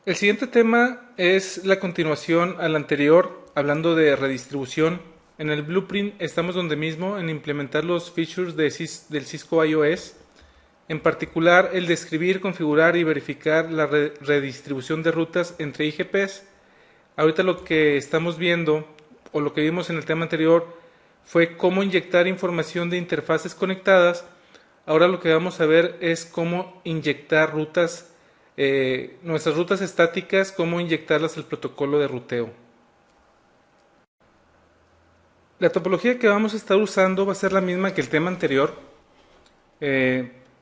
El siguiente tema es la continuación al anterior, hablando de redistribución. En el blueprint estamos donde mismo en implementar los features del Cisco iOS, en particular el describir, configurar y verificar la redistribución de rutas entre IGPs. Ahorita lo que estamos viendo, o lo que vimos en el tema anterior, fue cómo inyectar información de interfaces conectadas. Ahora lo que vamos a ver es cómo inyectar nuestras rutas estáticas, cómo inyectarlas al protocolo de ruteo. La topología que vamos a estar usando va a ser la misma que el tema anterior.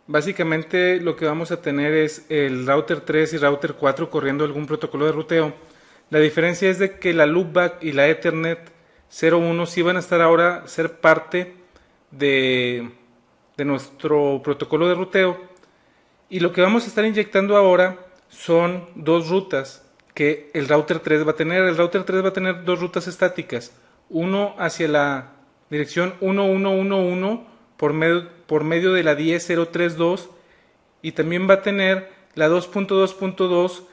Básicamente lo que vamos a tener es el router 3 y router 4 corriendo algún protocolo de ruteo. La diferencia es de que la loopback y la Ethernet 01 sí van a estar ahora ser parte de nuestro protocolo de ruteo. Y lo que vamos a estar inyectando ahora son dos rutas que el router 3 va a tener. El router 3 va a tener dos rutas estáticas. Uno hacia la dirección 1111 por medio de la 10032 y también va a tener la 2.2.2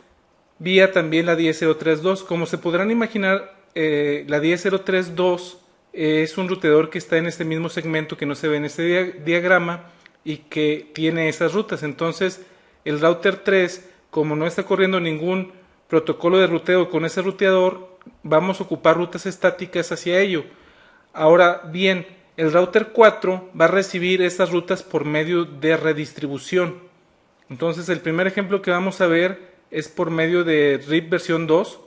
vía también la 10032. Como se podrán imaginar, la 10032 es un ruteador que está en este mismo segmento que no se ve en este diagrama y que tiene esas rutas. Entonces el router 3, como no está corriendo ningún protocolo de ruteo con ese ruteador, vamos a ocupar rutas estáticas hacia ello. Ahora bien, el router 4 va a recibir estas rutas por medio de redistribución. Entonces el primer ejemplo que vamos a ver es por medio de RIP versión 2.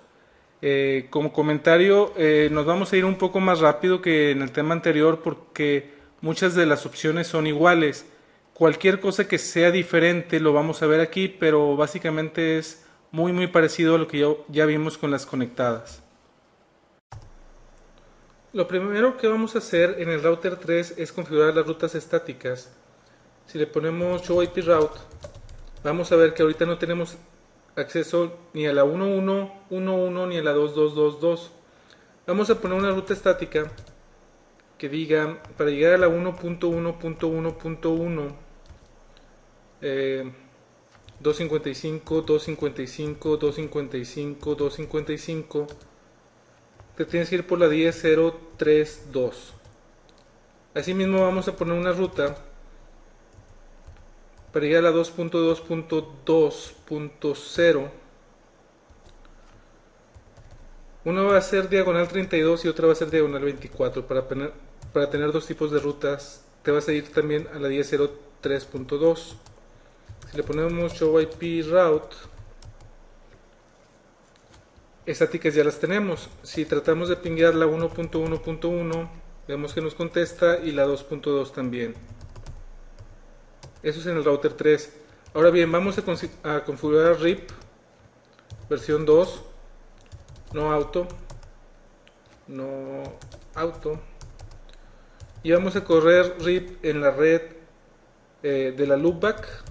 Como comentario, nos vamos a ir un poco más rápido que en el tema anterior porque muchas de las opciones son iguales. Cualquier cosa que sea diferente lo vamos a ver aquí, pero básicamente es muy parecido a lo que ya vimos con las conectadas. Lo primero que vamos a hacer en el router 3 es configurar las rutas estáticas. Si le ponemos show IP route, vamos a ver que ahorita no tenemos acceso ni a la 1111 ni a la 2222. Vamos a poner una ruta estática que diga para llegar a la 1.1.1.1 255, 255, 255, 255. Te tienes que ir por la 10032. Asimismo vamos a poner una ruta para llegar a la 2.2.2.0. Una va a ser diagonal 32 y otra va a ser diagonal 24. Para tener dos tipos de rutas te vas a ir también a la 10.03.2. Si le ponemos show IP route, estáticas ya las tenemos. Si tratamos de pinguear la 1.1.1, vemos que nos contesta y la 2.2 también. Eso es en el router 3. Ahora bien, vamos a configurar RIP versión 2, no auto, y vamos a correr RIP en la red de la loopback,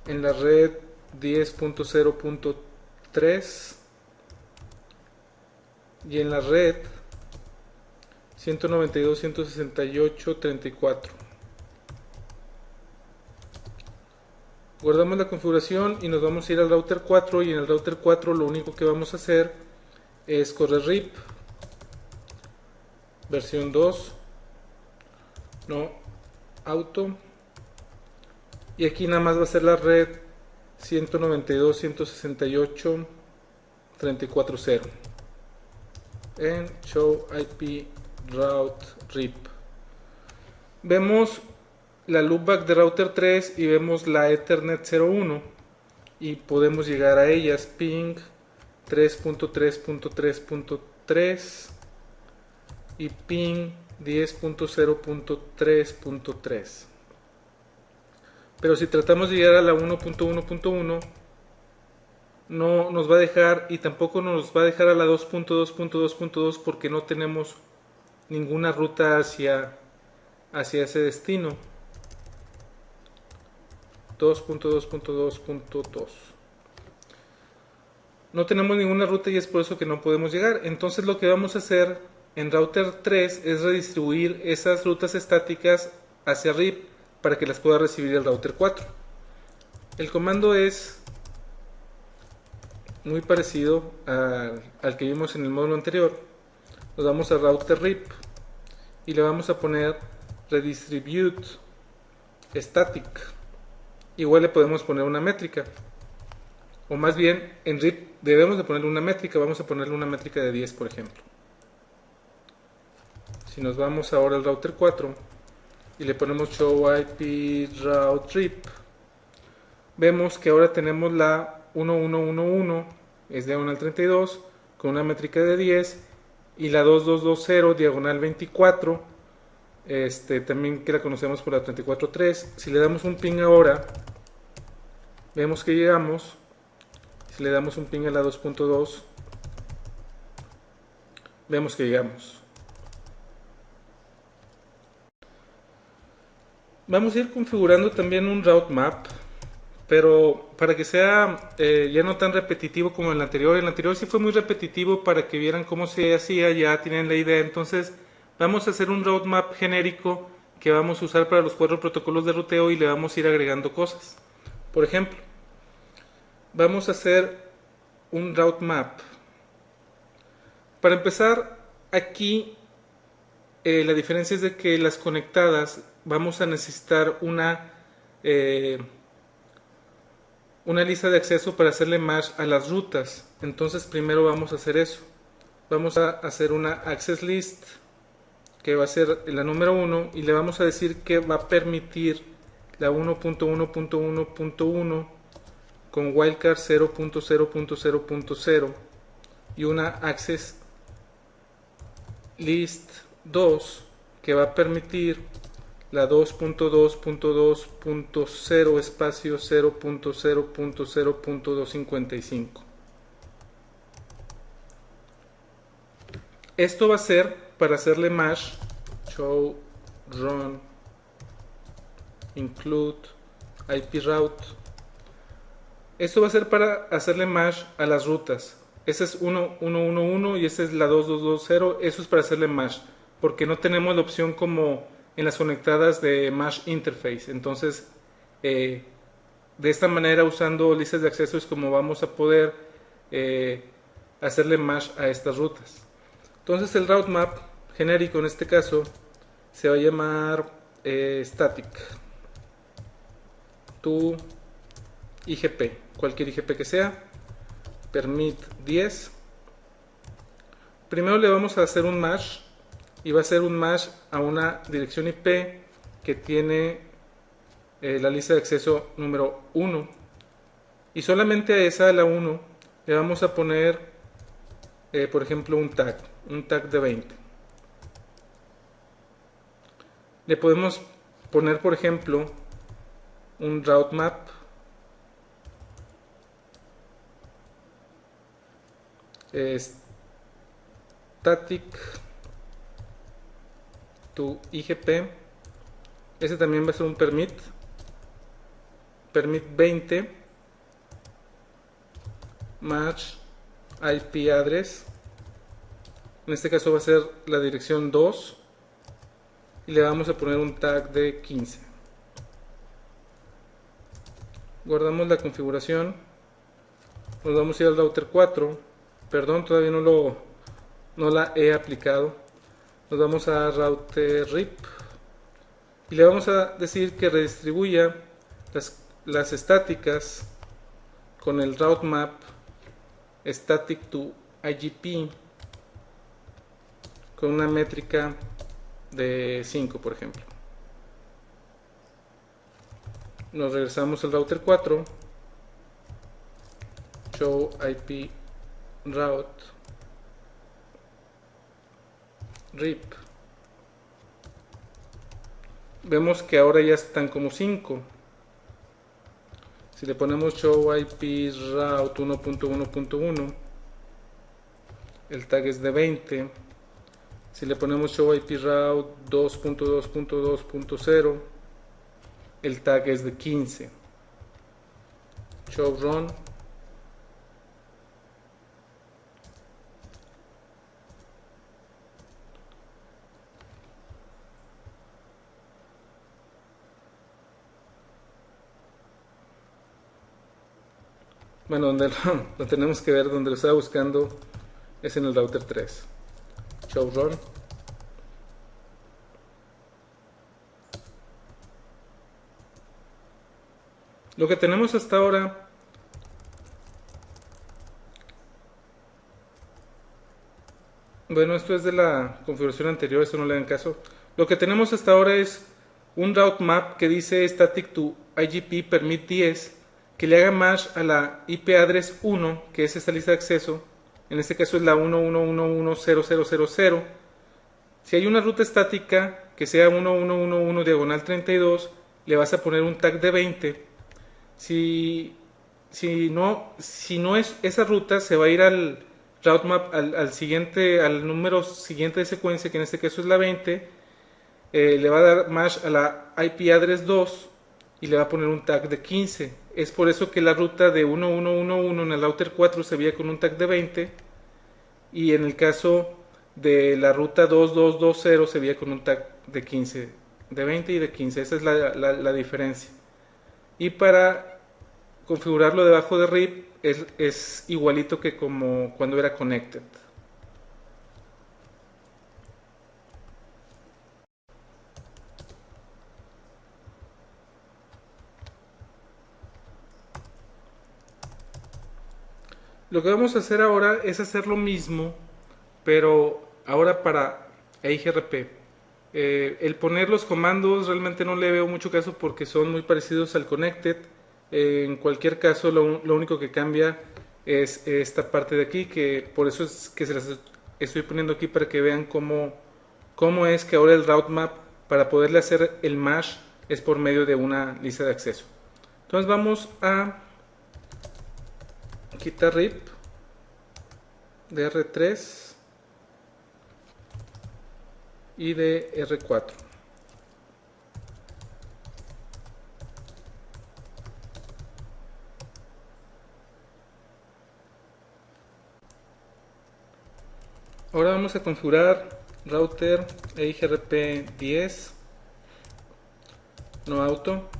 en la red 10.0.3 y en la red 192.168.34. Guardamos la configuración y nos vamos a ir al router 4, y en el router 4 lo único que vamos a hacer es correr RIP versión 2, no auto, y aquí nada más va a ser la red 192.168.34.0 en show IP route RIP. Vemos la loopback de router 3 y vemos la Ethernet 01 y podemos llegar a ellas. Ping 3.3.3.3 y ping 10.0.3.3. Pero si tratamos de llegar a la 1.1.1 no nos va a dejar, y tampoco nos va a dejar a la 2.2.2.2 porque no tenemos ninguna ruta hacia ese destino. 2.2.2.2. No tenemos ninguna ruta y es por eso que no podemos llegar. Entonces lo que vamos a hacer en router 3 es redistribuir esas rutas estáticas hacia RIP para que las pueda recibir el router 4. El comando es muy parecido al que vimos en el módulo anterior. Nos vamos a router rip y le vamos a poner redistribute static. Igual le podemos poner una métrica, o más bien en rip debemos de ponerle una métrica. Vamos a ponerle una métrica de 10, por ejemplo. Si nos vamos ahora al router 4 y le ponemos show IP route rip, vemos que ahora tenemos la 1111, es diagonal 32, con una métrica de 10, y la 2220 diagonal 24, también que la conocemos por la 343. Si le damos un ping ahora, vemos que llegamos. Si le damos un ping a la 2.2, vemos que llegamos. Vamos a ir configurando también un route map, pero para que sea ya no tan repetitivo como el anterior. El anterior sí fue muy repetitivo para que vieran cómo se hacía, ya tienen la idea. Entonces vamos a hacer un route map genérico que vamos a usar para los 4 protocolos de ruteo y le vamos a ir agregando cosas. Por ejemplo, vamos a hacer un route map. Para empezar, aquí la diferencia es de que las conectadas vamos a necesitar una lista de acceso para hacerle match a las rutas. Entonces primero vamos a hacer eso. Vamos a hacer una access list que va a ser la número 1 y le vamos a decir que va a permitir la 1.1.1.1 con wildcard 0.0.0.0 y una access list 2 que va a permitir la 2.2.2.0 espacio 0.0.0.255. Esto va a ser para hacerle match show run include IP route. Esto va a ser para hacerle match a las rutas. Ese es 1.1.1.1 y esa es la 2.2.2.0. Eso es para hacerle match, porque no tenemos la opción como en las conectadas de match interface. Entonces, de esta manera, usando listas de acceso, es como vamos a poder hacerle match a estas rutas. Entonces, el route map genérico en este caso se va a llamar static to IGP, cualquier IGP que sea, permit 10. Primero le vamos a hacer un match y va a ser un match a una dirección IP que tiene la lista de acceso número 1, y solamente a esa, a la 1, le vamos a poner por ejemplo un tag de 20. Le podemos poner por ejemplo un route map static to IGP. Ese también va a ser un permit 20 match IP address. En este caso va a ser la dirección 2 y le vamos a poner un tag de 15. Guardamos la configuración. Nos vamos a ir al router 4. Perdón, todavía no la he aplicado. Nos vamos a router RIP y le vamos a decir que redistribuya las estáticas con el route map static to IGP con una métrica de 5, por ejemplo. Nos regresamos al router 4, show IP route rip. Vemos que ahora ya están como 5. Si le ponemos show IP route 1.1.1, el tag es de 20. Si le ponemos show IP route 2.2.2.0, el tag es de 15. Show run. Bueno, donde lo tenemos que ver, donde lo estaba buscando es en el router 3. Show run. Lo que tenemos hasta ahora, bueno, esto es de la configuración anterior, esto no le dan caso. Lo que tenemos hasta ahora es un route map que dice static to IGP permit 10, que le haga match a la IP address 1, que es esta lista de acceso. En este caso es la 1.1.1.1.0.0.0. Si hay una ruta estática que sea 1.1.1.1 diagonal 32, le vas a poner un tag de 20. Si no es esa ruta, se va a ir al route map, al número siguiente de secuencia, que en este caso es la 20. Le va a dar match a la IP address 2 y le va a poner un tag de 15. Es por eso que la ruta de 1111 en el router 4 se veía con un tag de 20, y en el caso de la ruta 2220 se veía con un tag de 15, de 20 y de 15. Esa es la diferencia. Y para configurarlo debajo de RIP es igualito que como cuando era connected. Lo que vamos a hacer ahora es hacer lo mismo, pero ahora para EIGRP. El poner los comandos realmente no le veo mucho caso porque son muy parecidos al connected. En cualquier caso, lo único que cambia es esta parte de aquí, que por eso es que se las estoy poniendo aquí para que vean cómo es que ahora el route map, para poderle hacer el mash, es por medio de una lista de acceso. Entonces vamos a quitar RIP de R3 y de R4. Ahora vamos a configurar router EIGRP 10 no auto.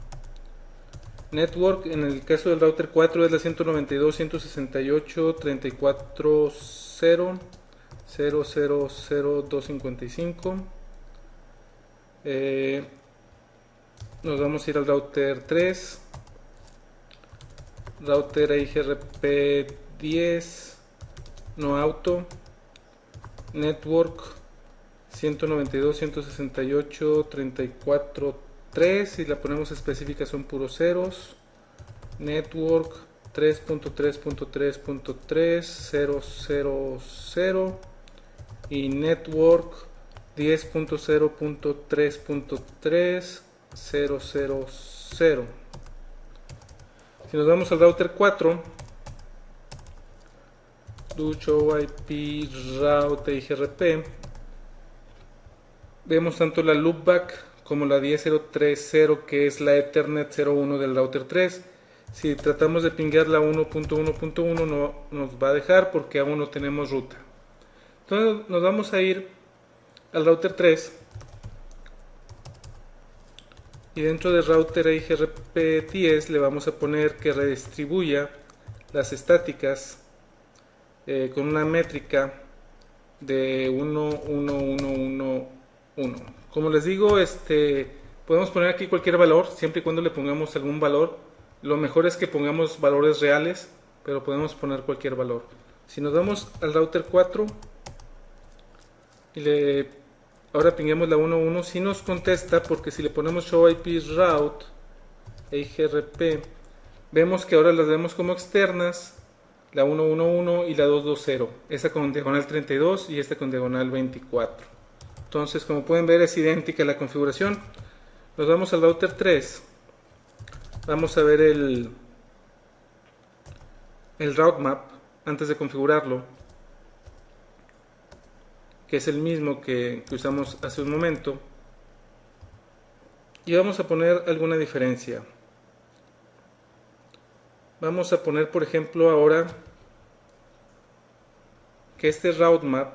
Network, en el caso del router 4 es la 192.168.34.000.255. Nos vamos a ir al router 3, router EIGRP 10 no auto. Network 192.168.34.3, y la ponemos específica, son puros ceros. Network 3.3.3.3.000 y Network 10.0.3.3.3.000. Si nos vamos al router 4, do show IP route IGRP, vemos tanto la loopback como la 10.0.3.0, que es la Ethernet 01 del router 3. Si tratamos de pinguear la 1.1.1 no nos va a dejar porque aún no tenemos ruta. Entonces nos vamos a ir al router 3 y dentro del router IGRP 10 le vamos a poner que redistribuya las estáticas con una métrica de 1.1.1.1. Como les digo, podemos poner aquí cualquier valor, siempre y cuando le pongamos algún valor. Lo mejor es que pongamos valores reales, pero podemos poner cualquier valor. Si nos vamos al router 4 y ahora pinguemos la 1.1, si nos contesta, porque si le ponemos show IP route EIGRP, vemos que ahora las vemos como externas, la 1.1.1 y la 2.2.0, esta con diagonal 32 y esta con diagonal 24. Entonces, como pueden ver, es idéntica la configuración. Nos vamos al router 3, vamos a ver el route map antes de configurarlo, que es el mismo que usamos hace un momento, y vamos a poner alguna diferencia. Vamos a poner, por ejemplo, ahora que este route map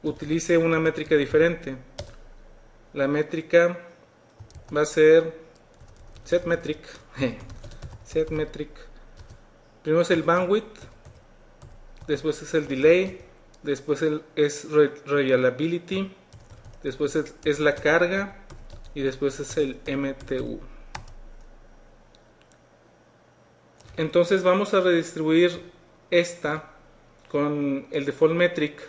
utilice una métrica diferente. La métrica va a ser setMetric set metric. Primero es el bandwidth, después es el delay, después es reliability, después es la carga y después es el MTU. Entonces vamos a redistribuir esta con el default metric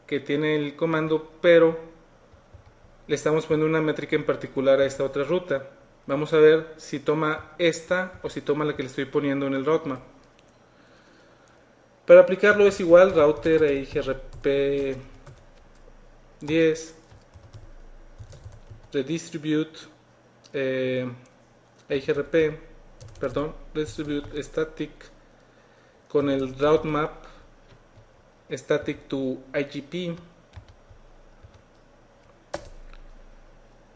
que tiene el comando, pero le estamos poniendo una métrica en particular a esta otra ruta. Vamos a ver si toma esta o si toma la que le estoy poniendo en el roadmap. Para aplicarlo es igual, router EIGRP 10 redistribute EIGRP, perdón, redistribute static con el route map static to IGP,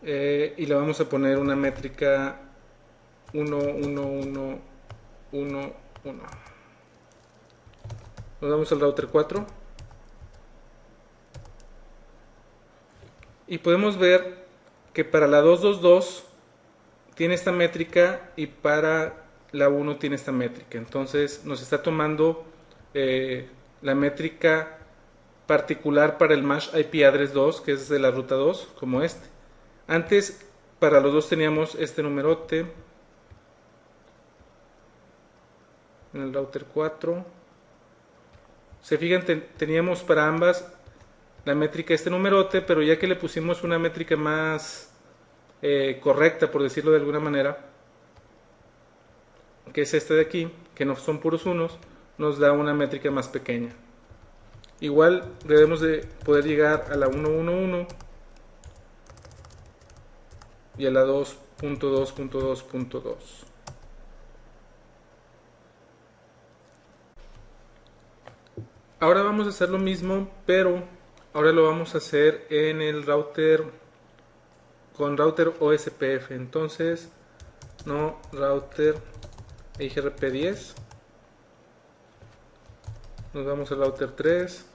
y le vamos a poner una métrica 1, 1, 1, 1, 1. Nos vamos al router 4 y podemos ver que para la 222 tiene esta métrica y para la 1 tiene esta métrica. Entonces nos está tomando la métrica particular para el MASH IP address 2, que es de la ruta 2, como este. Antes para los dos teníamos este numerote en el router 4. Se fijan, teníamos para ambas la métrica este numerote, pero ya que le pusimos una métrica más correcta, por decirlo de alguna manera, que es esta de aquí, que no son puros unos, nos da una métrica más pequeña. Igual debemos de poder llegar a la 111 y a la 2.2.2.2. Ahora vamos a hacer lo mismo, pero ahora lo vamos a hacer en el router con router OSPF. Entonces, no router EIGRP10. Nos vamos al router 3.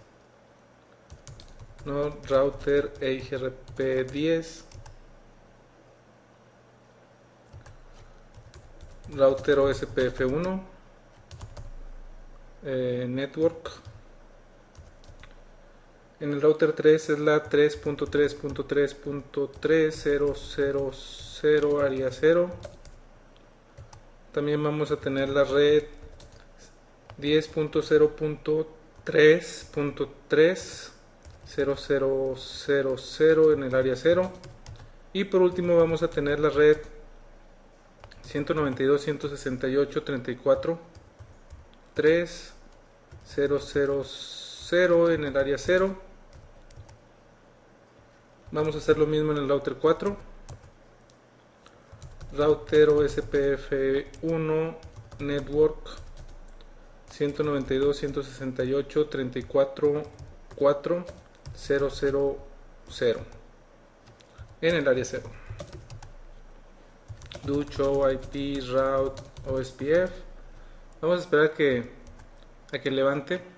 No router EIGRP10. Router OSPF1. Network. En el router 3 es la 3.3.3.3000 área 0. También vamos a tener la red 10.0.3.3.0000 en el área 0. Y por último vamos a tener la red 192.168.34.3.000 en el área 0. Vamos a hacer lo mismo en el router 4. Router OSPF1 Network 192.168.34.4.000 en el área 0. Do show IP route OSPF. Vamos a esperar a que levante.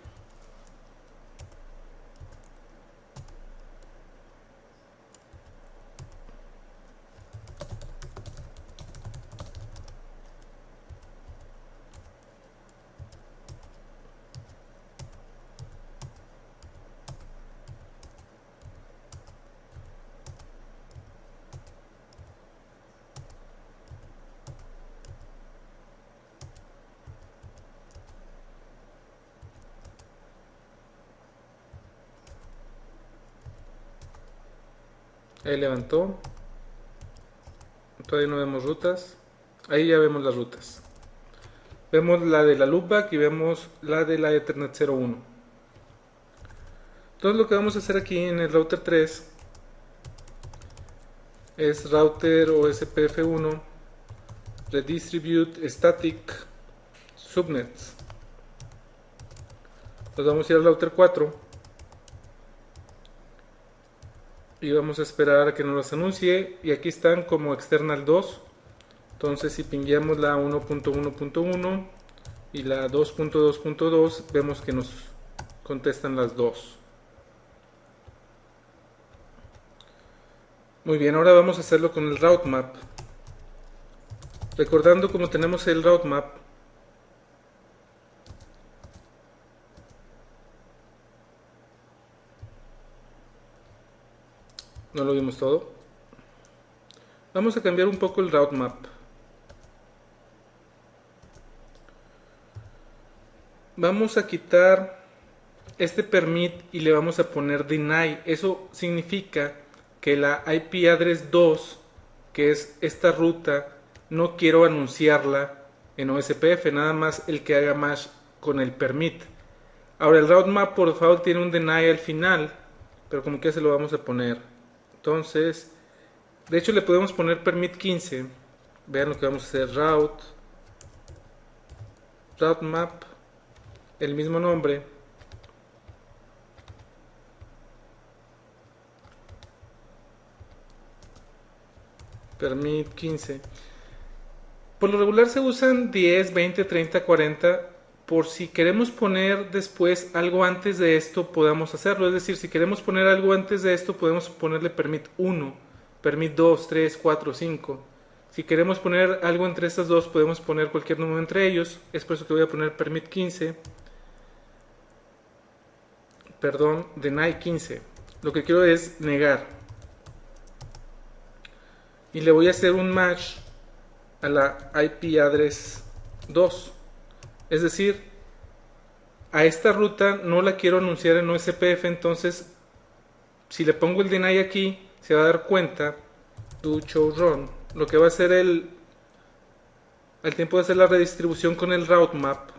Ahí levantó. Todavía no vemos rutas. Ahí ya vemos las rutas. Vemos la de la loopback y vemos la de la Ethernet 01. Entonces lo que vamos a hacer aquí en el router 3 es router OSPF1 redistribute static subnets. Nos vamos a ir al router 4 y vamos a esperar a que nos las anuncie, y aquí están como external 2. Entonces si pingueamos la 1.1.1 y la 2.2.2 vemos que nos contestan las dos. Muy bien, ahora vamos a hacerlo con el route map. Recordando como tenemos el route map, no lo vimos todo. Vamos a cambiar un poco el route map. Vamos a quitar este permit y le vamos a poner deny. Eso significa que la IP address 2, que es esta ruta, no quiero anunciarla en OSPF, nada más el que haga match con el permit. Ahora el route map por default tiene un deny al final, pero como que se lo vamos a poner. Entonces, de hecho le podemos poner permit 15. Vean lo que vamos a hacer: route map, el mismo nombre, permit 15. Por lo regular se usan 10, 20, 30, 40. Por si queremos poner después algo antes de esto, podamos hacerlo. Es decir, si queremos poner algo antes de esto, podemos ponerle permit 1, permit 2, 3, 4, 5. Si queremos poner algo entre estas dos, podemos poner cualquier número entre ellos. Es por eso que voy a poner permit 15. Perdón, deny 15. Lo que quiero es negar. Y le voy a hacer un match a la IP address 2. Es decir, a esta ruta no la quiero anunciar en OSPF, entonces si le pongo el deny aquí, se va a dar cuenta do show run. Lo que va a hacer al tiempo de hacer la redistribución con el route map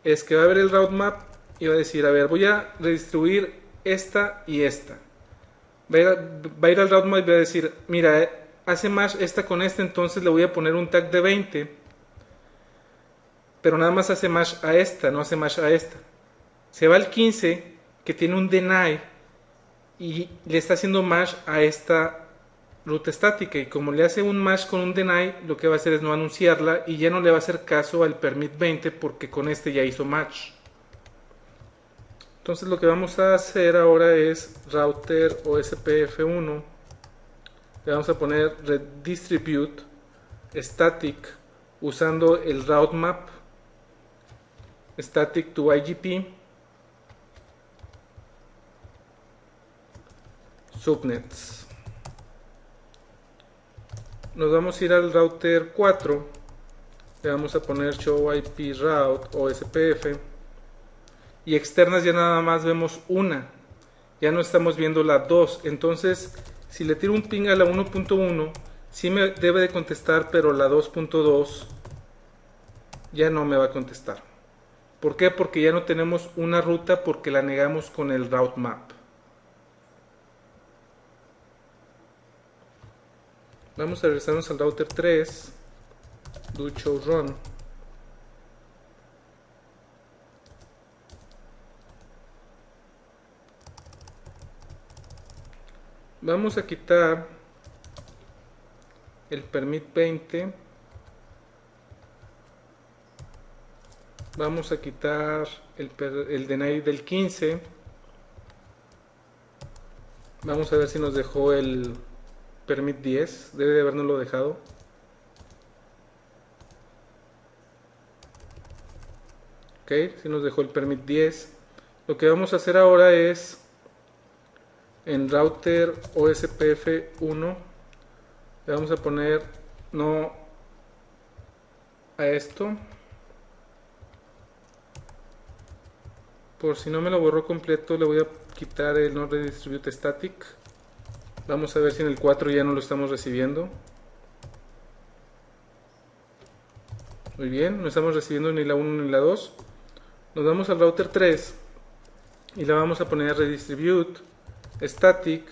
es que va a ver el route map y va a decir, a ver, voy a redistribuir esta y esta. Va a ir al route map y va a decir, mira, hace match esta con esta, entonces le voy a poner un tag de 20, pero nada más hace match a esta, no hace match a esta. Se va al 15, que tiene un deny, y le está haciendo match a esta ruta estática, y como le hace un match con un deny, lo que va a hacer es no anunciarla, y ya no le va a hacer caso al permit 20, porque con este ya hizo match. Entonces lo que vamos a hacer ahora es router OSPF1, le vamos a poner redistribute static usando el route map static to IGP subnets. Nos vamos a ir al router 4, le vamos a poner show IP route OSPF, y externas ya nada más vemos una, ya no estamos viendo la 2. Entonces si le tiro un ping a la 1.1 sí me debe de contestar, pero la 2.2 ya no me va a contestar. ¿Por qué? Porque ya no tenemos una ruta, porque la negamos con el route map. Vamos a regresarnos al router 3, do show run. Vamos a quitar el permit 20. Vamos a quitar el deny del 15. Vamos a ver si nos dejó el permit 10. Debe de habernoslo dejado. Ok, si nos dejó el permit 10. Lo que vamos a hacer ahora es en router OSPF1 le vamos a poner no a esto. Por si no me lo borró completo, le voy a quitar el no redistribute static. Vamos a ver si en el 4 ya no lo estamos recibiendo. Muy bien, no estamos recibiendo ni la 1 ni la 2. Nos vamos al router 3 y le vamos a poner redistribute static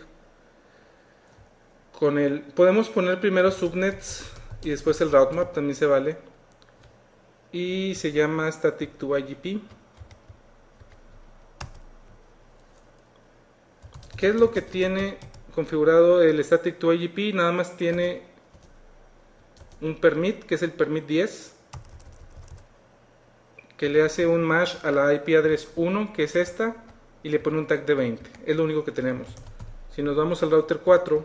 con el, podemos poner primero subnets y después el route map, también se vale, y se llama static to IGP. ¿Qué es lo que tiene configurado el static to IGP? Nada más tiene un permit, que es el permit 10, que le hace un match a la IP address 1, que es esta, y le pone un tag de 20. Es lo único que tenemos. Si nos vamos al router 4,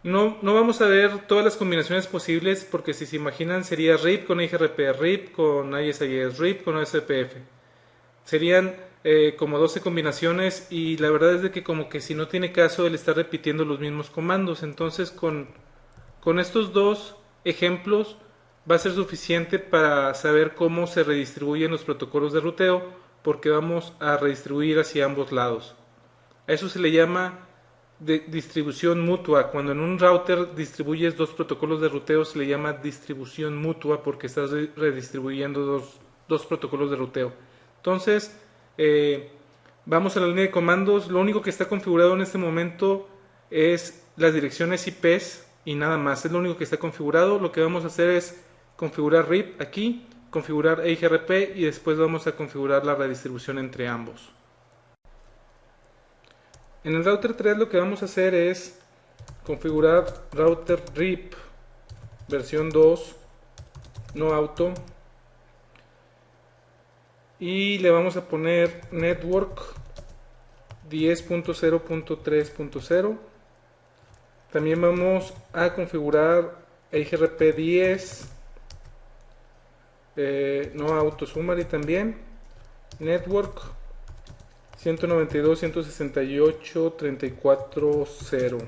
No vamos a ver todas las combinaciones posibles porque si se imaginan sería RIP con IGRP, RIP con ISIS, RIP con SPF. Serían como 12 combinaciones y la verdad es de que como que si no tiene caso el estar repitiendo los mismos comandos. Entonces con estos dos ejemplos va a ser suficiente para saber cómo se redistribuyen los protocolos de ruteo porque vamos a redistribuir hacia ambos lados. A eso se le llama distribución mutua. Cuando en un router distribuyes dos protocolos de ruteo se le llama distribución mutua porque estás redistribuyendo dos protocolos de ruteo. Entonces, vamos a la línea de comandos. Lo único que está configurado en este momento es las direcciones IPs y nada más. Es lo único que está configurado. Lo que vamos a hacer es configurar RIP aquí, configurar EIGRP y después vamos a configurar la redistribución entre ambos. En el router 3 lo que vamos a hacer es configurar router RIP versión 2 no auto y le vamos a poner network 10.0.3.0. También vamos a configurar IGRP 10 no auto summary también, network 192.168.34.0.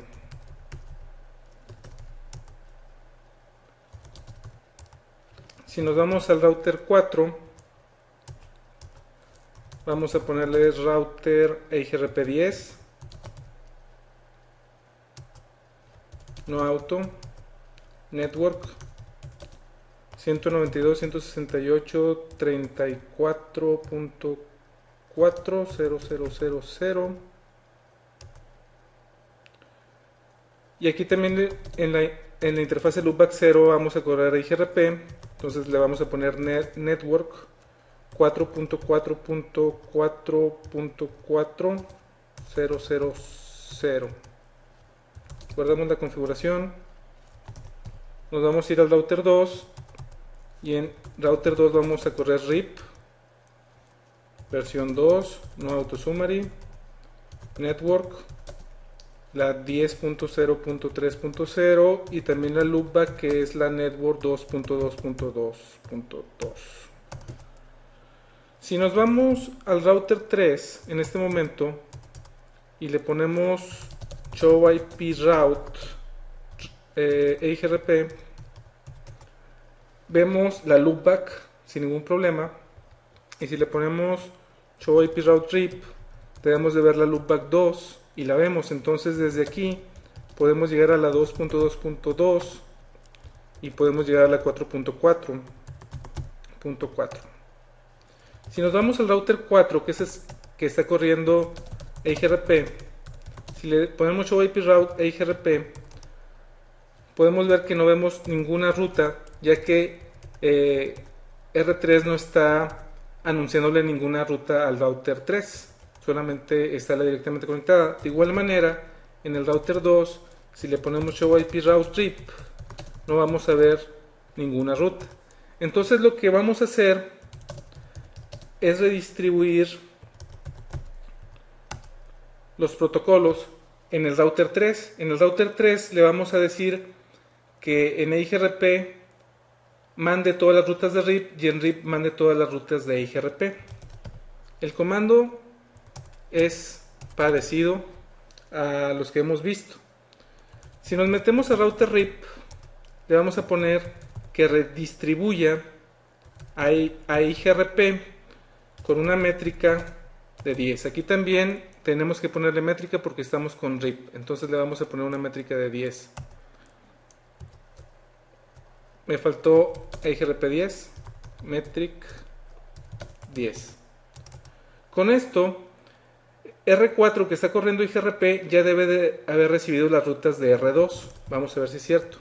Si nos vamos al router 4, vamos a ponerle router IGRP 10 no auto network 192.168.34.4000. Y aquí también en la interfaz loopback 0 vamos a correr IGRP. Entonces le vamos a poner network 4.4.4.4.000. Guardamos la configuración. Nos vamos a ir al router 2 y en router 2 vamos a correr RIP versión 2 no auto summary network la 10.0.3.0 y también la loopback que es la network 2.2.2.2. Si nos vamos al router 3 en este momento y le ponemos show IP route EIGRP, vemos la loopback sin ningún problema. Y si le ponemos show IP route RIP, debemos de ver la loopback 2 y la vemos. Entonces desde aquí podemos llegar a la 2.2.2 y podemos llegar a la 4.4.4. Si nos vamos al router 4, que es que está corriendo EIGRP, si le ponemos show IP route EIGRP, podemos ver que no vemos ninguna ruta, ya que R3 no está anunciándole ninguna ruta al router 3, solamente está la directamente conectada. De igual manera, en el router 2, si le ponemos show IP route RIP, no vamos a ver ninguna ruta. Entonces lo que vamos a hacer es redistribuir los protocolos en el router 3. En el router 3 le vamos a decir que en EIGRP mande todas las rutas de RIP y en RIP mande todas las rutas de EIGRP. El comando es parecido a los que hemos visto. Si nos metemos a router RIP, le vamos a poner que redistribuya a EIGRP con una métrica de 10. Aquí también tenemos que ponerle métrica porque estamos con RIP. Entonces le vamos a poner una métrica de 10. Me faltó EIGRP 10, metric 10. Con esto, R4 que está corriendo IGRP ya debe de haber recibido las rutas de R2. Vamos a ver si es cierto.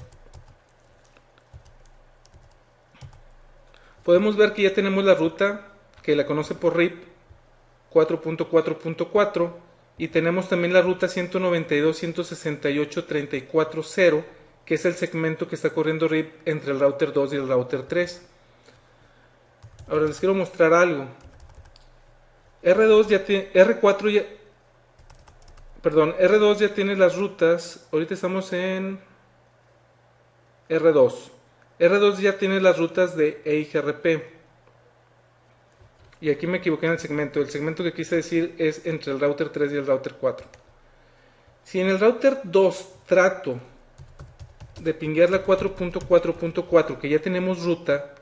Podemos ver que ya tenemos la ruta que la conoce por RIP 4.4.4 y tenemos también la ruta 192.168.34.0 que es el segmento que está corriendo RIP entre el router 2 y el router 3. Ahora les quiero mostrar algo. R4 ya, perdón, R2 ya tiene las rutas, ahorita estamos en R2. R2 ya tiene las rutas de EIGRP. Y aquí me equivoqué en el segmento. El segmento que quise decir es entre el router 3 y el router 4. Si en el router 2 trato de pinguear la 4.4.4, que ya tenemos ruta,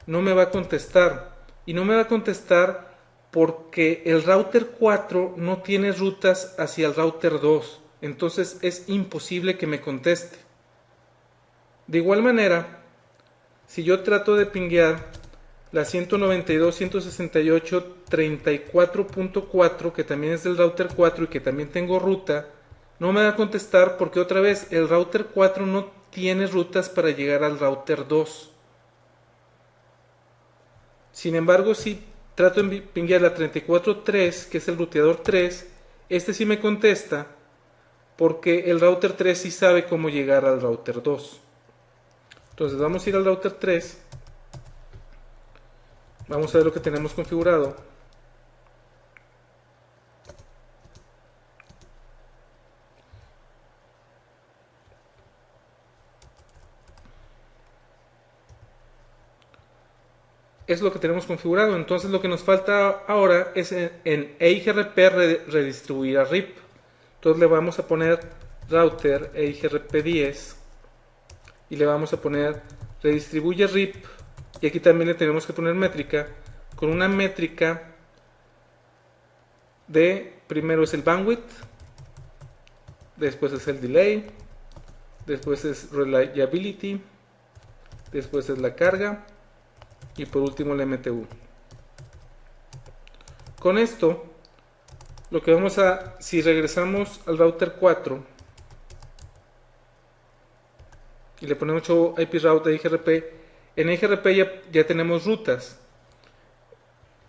no me va a contestar. Y no me va a contestar porque el router 4 no tiene rutas hacia el router 2. Entonces es imposible que me conteste. De igual manera, si yo trato de pinguear la 192.168.34.4, que también es del router 4 y que también tengo ruta, no me va a contestar porque otra vez el router 4 no tiene rutas para llegar al router 2. Sin embargo, si trato de pinguear la 34.3, que es el ruteador 3, este sí me contesta porque el router 3 sí sabe cómo llegar al router 2. Entonces vamos a ir al router 3. Vamos a ver lo que tenemos configurado. Es lo que tenemos configurado. Entonces lo que nos falta ahora es en EIGRP redistribuir a RIP. Entonces le vamos a poner router EIGRP 10 y le vamos a poner redistribuye RIP, y aquí también le tenemos que poner métrica, con una métrica de, primero es el bandwidth, después es el delay, después es reliability, después es la carga y por último el MTU. Con esto, lo que vamos a, si regresamos al router 4 y le ponemos 8 IP route de IGRP, en IGRP ya tenemos rutas.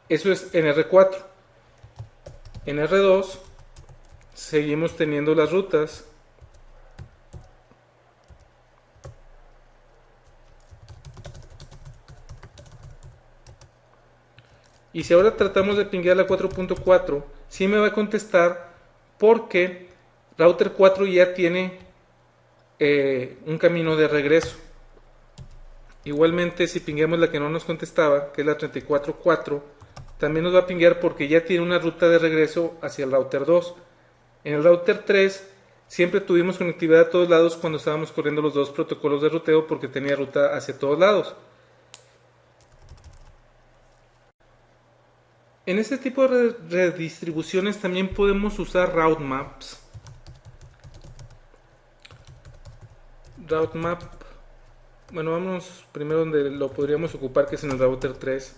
Eso es en R4. En R2 seguimos teniendo las rutas. Y si ahora tratamos de pinguear la 4.4, sí me va a contestar porque router 4 ya tiene un camino de regreso. Igualmente, si pingueamos la que no nos contestaba, que es la 34.4, también nos va a pinguear porque ya tiene una ruta de regreso hacia el router 2. En el router 3 siempre tuvimos conectividad a todos lados cuando estábamos corriendo los dos protocolos de ruteo porque tenía ruta hacia todos lados. En este tipo de redistribuciones también podemos usar route maps. Route map, bueno, vámonos primero donde lo podríamos ocupar, que es en el router 3.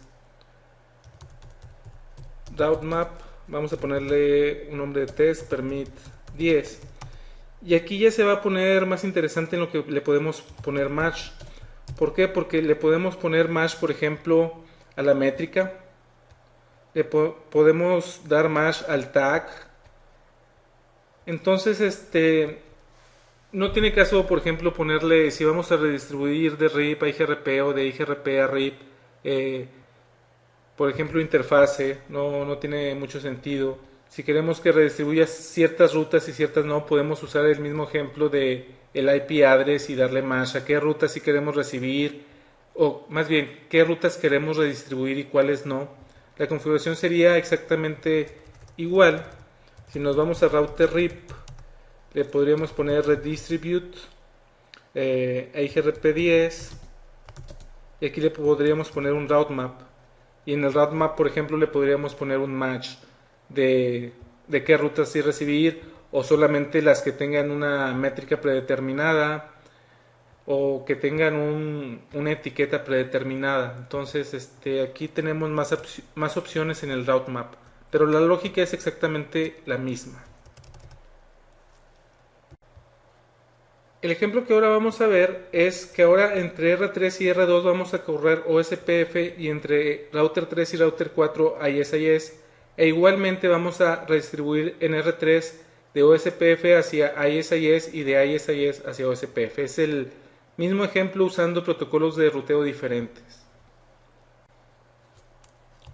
Route map, vamos a ponerle un nombre de test, permit 10. Y aquí ya se va a poner más interesante en lo que le podemos poner match. ¿Por qué? Porque le podemos poner match, por ejemplo, a la métrica. Le podemos dar match al tag. Entonces, no tiene caso, por ejemplo, ponerle, si vamos a redistribuir de RIP a IGRP o de IGRP a RIP, por ejemplo, interfase, no tiene mucho sentido. Si queremos que redistribuya ciertas rutas y ciertas no, podemos usar el mismo ejemplo de el IP address y darle match a qué rutas sí queremos recibir, o más bien, qué rutas queremos redistribuir y cuáles no. La configuración sería exactamente igual. Si nos vamos a router RIP, le podríamos poner redistribute IGRP10 y aquí le podríamos poner un route map. Y en el route map, por ejemplo, le podríamos poner un match de qué rutas sí recibir, o solamente las que tengan una métrica predeterminada o que tengan una etiqueta predeterminada. Entonces, aquí tenemos más opciones en el route map, pero la lógica es exactamente la misma. El ejemplo que ahora vamos a ver es que ahora entre R3 y R2 vamos a correr OSPF y entre router 3 y router 4 ISIS, e igualmente vamos a redistribuir en R3 de OSPF hacia ISIS y de ISIS hacia OSPF. Es el mismo ejemplo usando protocolos de ruteo diferentes.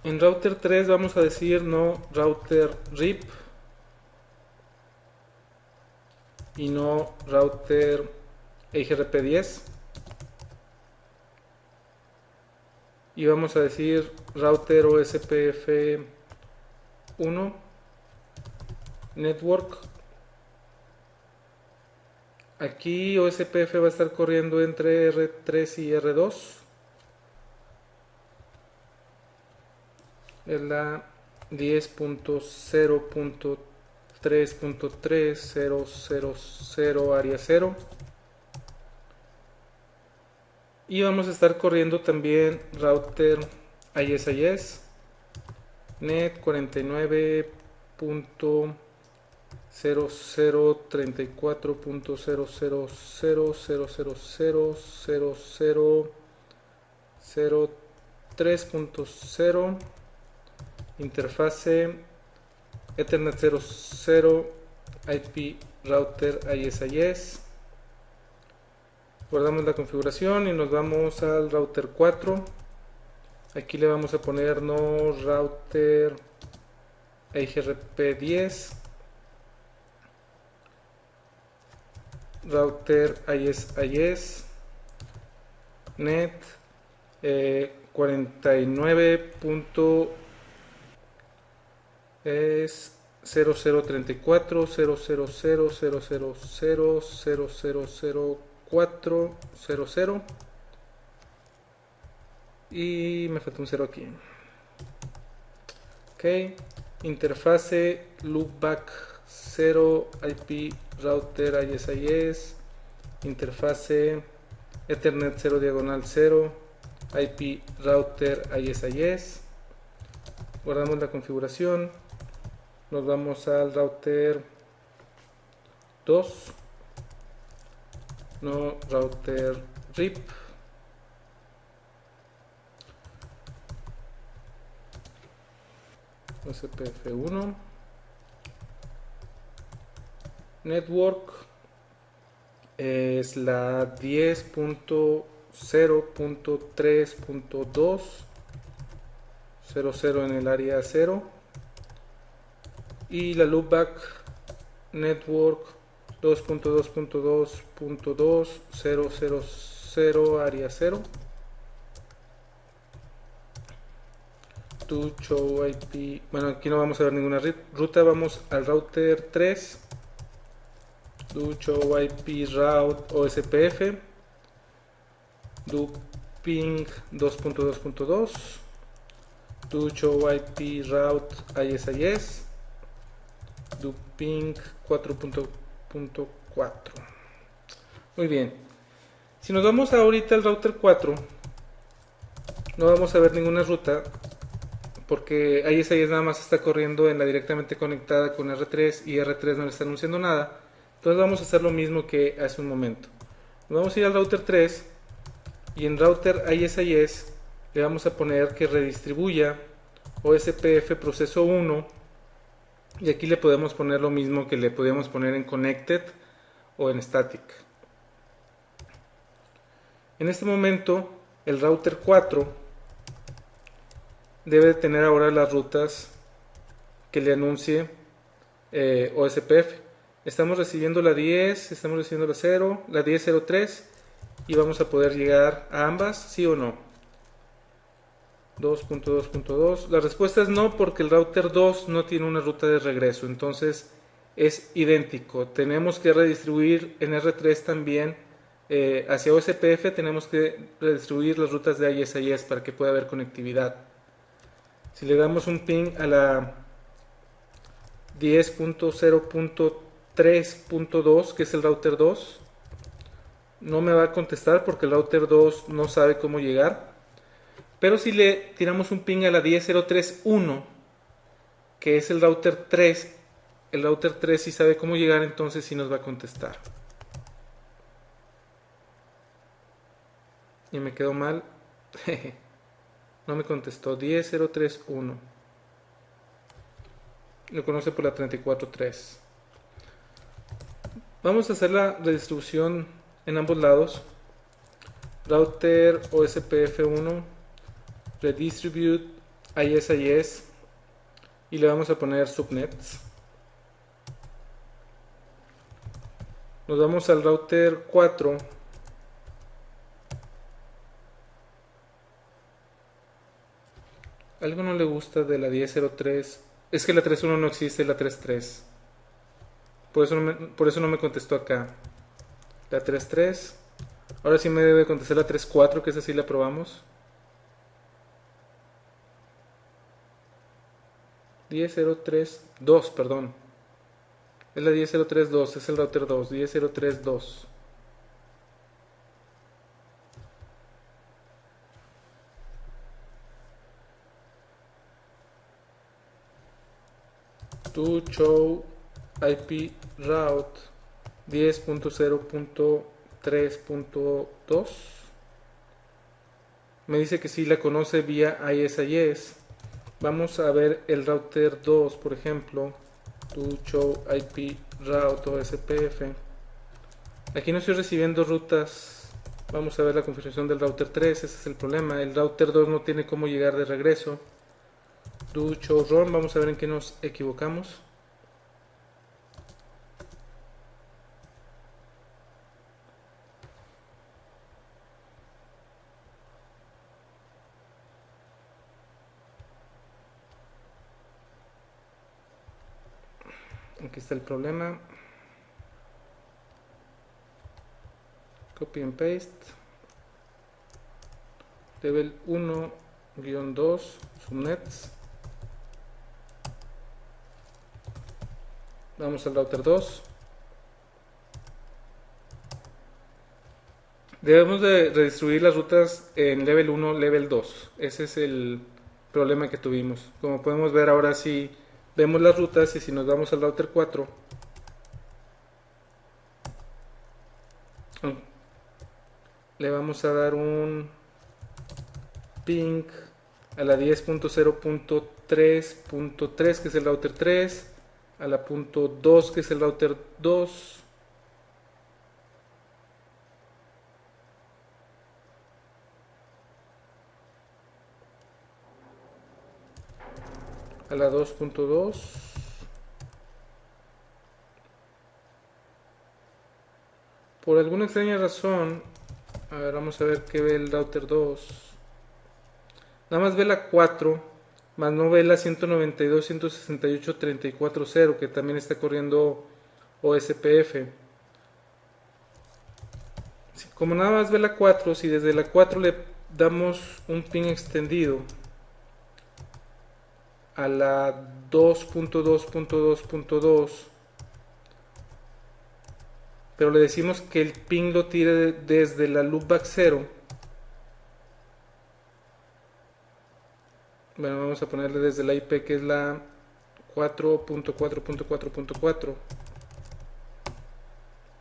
En router 3 vamos a decir no router RIP. y no router EIGRP10. Y vamos a decir router OSPF1 network. Aquí OSPF va a estar corriendo entre R3 y R2. Es la 10.0.3.3000 área 0. Y vamos a estar corriendo también router ISIS net 49.000.000.000.000.000.3.0 interfase Ethernet 00 IP router ISIS. Guardamos la configuración y nos vamos al router 4. Aquí le vamos a poner no router EIGRP10, router ISIS net 49.00.000.000.000.000.400 y me falta un 0 aquí. Ok, interfase loopback 0 IP router ISIS, interfase Ethernet 0 diagonal 0 IP router ISIS. Guardamos la configuración, nos vamos al router 2, no router RIP. OSPF1 network es la 10.0.3.200 en el área 0 y la loopback network 2.2.2.2000 área 0. To show IP, bueno, aquí no vamos a ver ninguna ruta, vamos al router 3. Do show IP route OSPF, do ping 2.2.2, do show IP route ISIS, do ping 4.4. Muy bien, si nos vamos ahorita al router 4, no vamos a ver ninguna ruta porque ISIS nada más está corriendo en la directamente conectada con R3 y R3 no le está anunciando nada. Entonces vamos a hacer lo mismo que hace un momento. Nos vamos a ir al router 3 y en router ISIS le vamos a poner que redistribuya OSPF proceso 1 y aquí le podemos poner lo mismo que le podíamos poner en connected o en static. En este momento el router 4 debe tener ahora las rutas que le anuncie OSPF. Estamos recibiendo la 10, estamos recibiendo la 0, la 1003 y vamos a poder llegar a ambas, ¿sí o no? 2.2.2. La respuesta es no porque el router 2 no tiene una ruta de regreso, entonces es idéntico. Tenemos que redistribuir en R3 también hacia OSPF, tenemos que redistribuir las rutas de ISIS para que pueda haber conectividad. Si le damos un ping a la 10.0.3.2, que es el router 2, no me va a contestar porque el router 2 no sabe cómo llegar. Pero si le tiramos un ping a la 10.0.3.1, que es el router 3 sí sabe cómo llegar, entonces sí nos va a contestar. Y me quedó mal. No me contestó. 10.0.3.1. Lo conoce por la 34.3. Vamos a hacer la redistribución en ambos lados. Router OSPF1 redistribute ISIS y le vamos a poner subnets. Nos vamos al router 4. Algo no le gusta de la 10.03. Es que la 3.1 no existe, la 3.3. Por eso no me contestó acá. La 3.3. Ahora sí me debe contestar la 3.4, que esa sí la probamos. 10.032, perdón. Es la 10.032, es el router 2. 10.032. To show IP route 10.0.3.2. Me dice que sí la conoce vía ISIS. Vamos a ver el router 2, por ejemplo. To show IP route o SPF. Aquí no estoy recibiendo rutas. Vamos a ver la configuración del router 3. Ese es el problema. El router 2 no tiene cómo llegar de regreso. Do show run. Vamos a ver en qué nos equivocamos. Aquí está el problema. Copy and paste. Level 1-2 subnets. Vamos al router 2. Debemos de redistribuir las rutas en level 1, level 2. Ese es el problema que tuvimos. Como podemos ver ahora sí vemos las rutas y si nos vamos al router 4, le vamos a dar un ping a la 10.0.3.3 que es el router 3, a la punto 2 que es el router 2, a la 2.2. Por alguna extraña razón, a ver, vamos a ver qué ve el router 2. Nada más ve la 4, más no ve la 192.168.34.0 que también está corriendo OSPF. Como nada más ve la 4, si desde la 4 le damos un ping extendido a la 2.2.2.2, pero le decimos que el ping lo tire desde la loopback 0. Bueno, vamos a ponerle desde la IP que es la 4.4.4.4.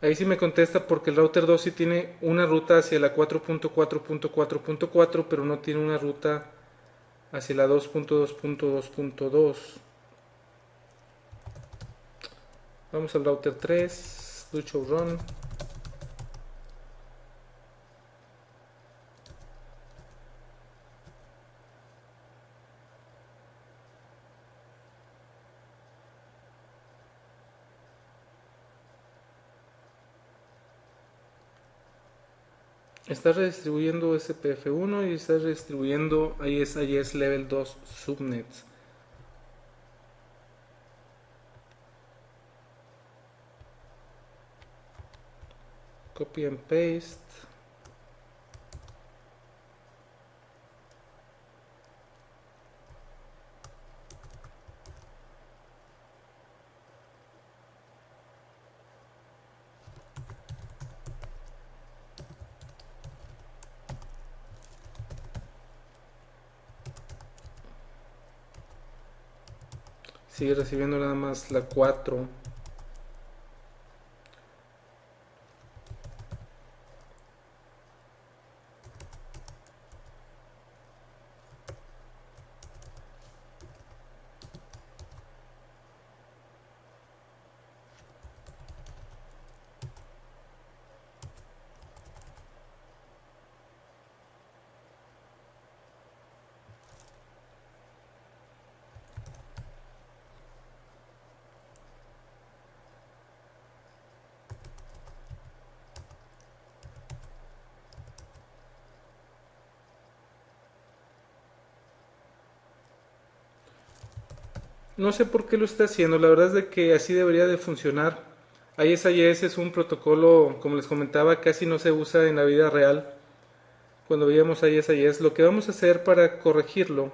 Ahí sí me contesta porque el router 2 sí tiene una ruta hacia la 4.4.4.4, pero no tiene una ruta hacia la 2.2.2.2. Vamos al router 3, do show run. Está redistribuyendo SPF1 y está redistribuyendo ISIS Level 2 subnets. Copy and paste. Sigue recibiendo nada más la 4. No sé por qué lo está haciendo, la verdad es de que así debería de funcionar. ISIS es un protocolo, como les comentaba, casi no se usa en la vida real. Cuando veíamos ISIS, lo que vamos a hacer para corregirlo,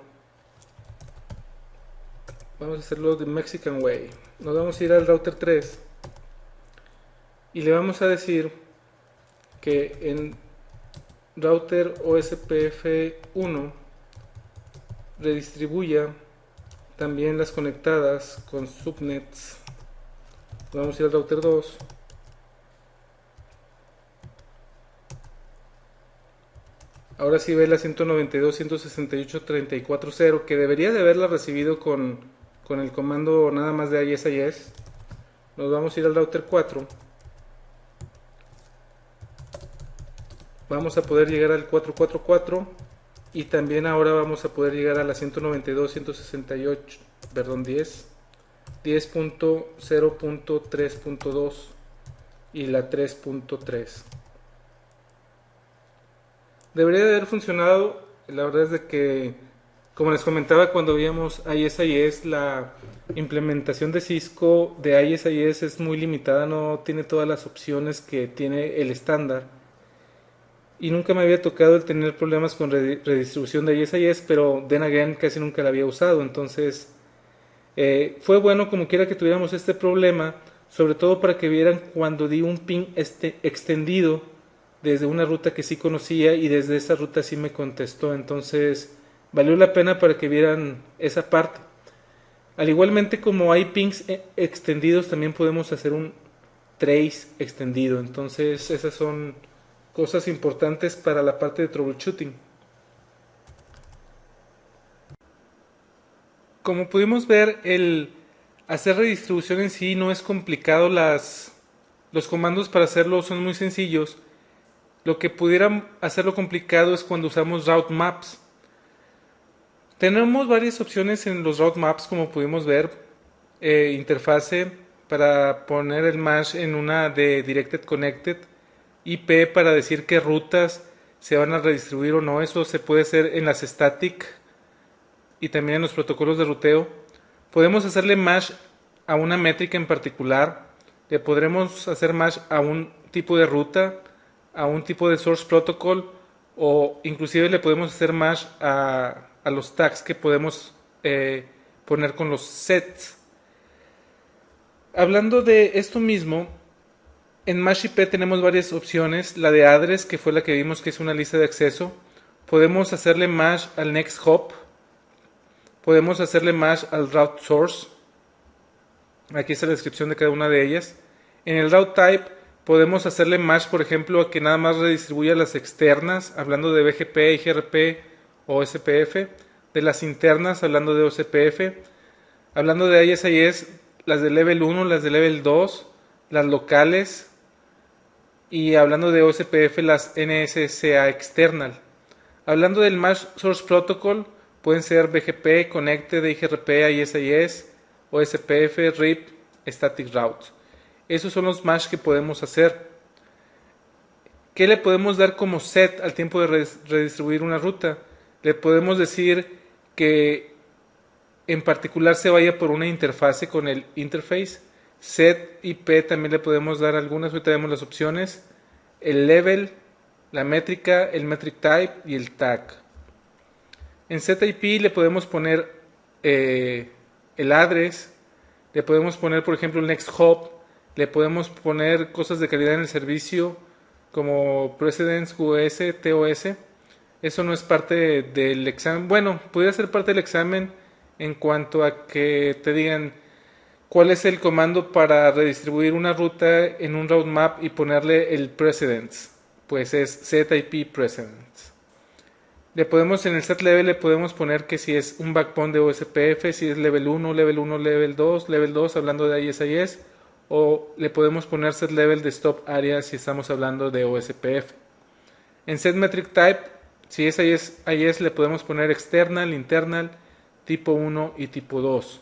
vamos a hacerlo de Mexican Way. Nos vamos a ir al router 3 y le vamos a decir que en router OSPF1 redistribuya también las conectadas con subnets. Vamos a ir al router 2. Ahora sí ve la 192.168.34.0, que debería de haberla recibido con el comando nada más de ISIS. Nos vamos a ir al router 4. Vamos a poder llegar al 444 y también ahora vamos a poder llegar a la 192.168, perdón, 10.0.3.2 y la 3.3. Debería de haber funcionado. La verdad es de que, como les comentaba cuando veíamos ISIS, la implementación de Cisco de ISIS es muy limitada, no tiene todas las opciones que tiene el estándar. Y nunca me había tocado el tener problemas con redistribución de ISIS, pero then again casi nunca la había usado. Entonces, fue bueno como quiera que tuviéramos este problema, sobre todo para que vieran cuando di un ping extendido desde una ruta que sí conocía y desde esa ruta sí me contestó. Entonces, valió la pena para que vieran esa parte. Al igualmente como hay pings extendidos, también podemos hacer un trace extendido. Entonces, esas son cosas importantes para la parte de troubleshooting. Como pudimos ver, el hacer redistribución en sí no es complicado, los comandos para hacerlo son muy sencillos. Lo que pudiera hacerlo complicado es cuando usamos route maps. Tenemos varias opciones en los route maps, como pudimos ver. Interfase para poner el mesh en una de Directed Connected. IP para decir qué rutas se van a redistribuir o no. Eso se puede hacer en las static y también en los protocolos de ruteo. Podemos hacerle mesh a una métrica en particular. Le podremos hacer mesh a un tipo de ruta, a un tipo de source protocol, o inclusive le podemos hacer mesh a los tags que podemos poner con los sets. Hablando de esto mismo, en Mesh IP tenemos varias opciones. La de address, que fue la que vimos que es una lista de acceso. Podemos hacerle mesh al next hop. Podemos hacerle mesh al route source. Aquí está la descripción de cada una de ellas. En el route type podemos hacerle mesh, por ejemplo, a que nada más redistribuya las externas, hablando de BGP, IGRP o SPF. De las internas, hablando de OSPF. Hablando de ISIS, las de level 1, las de level 2, las locales. Y hablando de OSPF, las NSSA external. Hablando del Mesh Source Protocol, pueden ser BGP, Connected, IGRP, ISIS, OSPF, RIP, Static Routes. Esos son los mesh que podemos hacer. ¿Qué le podemos dar como set al tiempo de redistribuir una ruta? Le podemos decir que en particular se vaya por una interfase con el interface. Set IP también le podemos dar algunas, ahorita vemos las opciones. El level, la métrica, el metric type y el tag. En set IP le podemos poner el address, le podemos poner por ejemplo el next hop, le podemos poner cosas de calidad en el servicio como precedence, QoS, TOS. Eso no es parte del examen. Bueno, podría ser parte del examen en cuanto a que te digan cuál es el comando para redistribuir una ruta en un route map y ponerle el precedence. Pues es set IP precedence. Le podemos en el set level le podemos poner que si es un backbone de OSPF, si es level 1, level 1, level 2, hablando de ISIS, o le podemos poner set level de stop area si estamos hablando de OSPF. En set metric type, si es IS, le podemos poner external, internal, tipo 1 y tipo 2.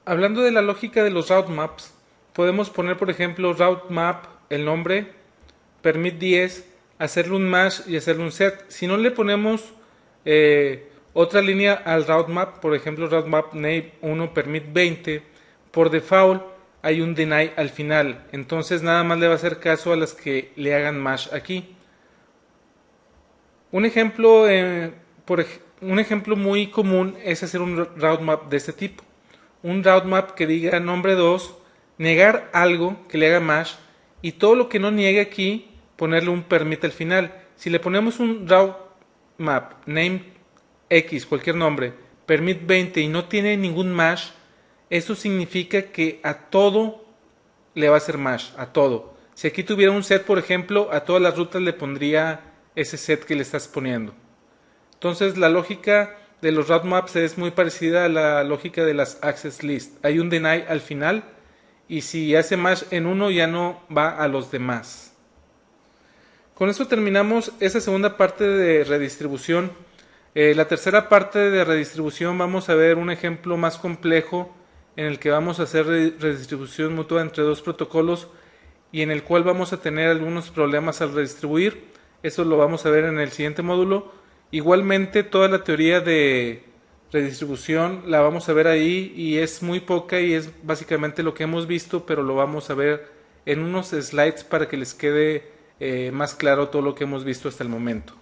Hablando de la lógica de los route maps, podemos poner por ejemplo route map, el nombre, permit 10, hacerle un mesh y hacerle un set. Si no le ponemos Otra línea al route map, por ejemplo, route map name 1 permit 20, por default hay un deny al final, entonces nada más le va a hacer caso a las que le hagan mash aquí. Un ejemplo, un ejemplo muy común es hacer un route map de este tipo. Un route map que diga nombre 2, negar algo que le haga mash y todo lo que no niegue aquí, ponerle un permit al final. Si le ponemos un route map name X, cualquier nombre, permit 20 y no tiene ningún mash, eso significa que a todo le va a hacer mash, a todo. Si aquí tuviera un set, por ejemplo, a todas las rutas le pondría ese set que le estás poniendo. Entonces la lógica de los route maps es muy parecida a la lógica de las access list. Hay un deny al final y si hace mash en uno ya no va a los demás. Con eso terminamos esa segunda parte de redistribución. La tercera parte de redistribución vamos a ver un ejemplo más complejo en el que vamos a hacer redistribución mutua entre dos protocolos y en el cual vamos a tener algunos problemas al redistribuir. Eso lo vamos a ver en el siguiente módulo. Igualmente toda la teoría de redistribución la vamos a ver ahí y es muy poca y es básicamente lo que hemos visto, pero lo vamos a ver en unos slides para que les quede más claro todo lo que hemos visto hasta el momento.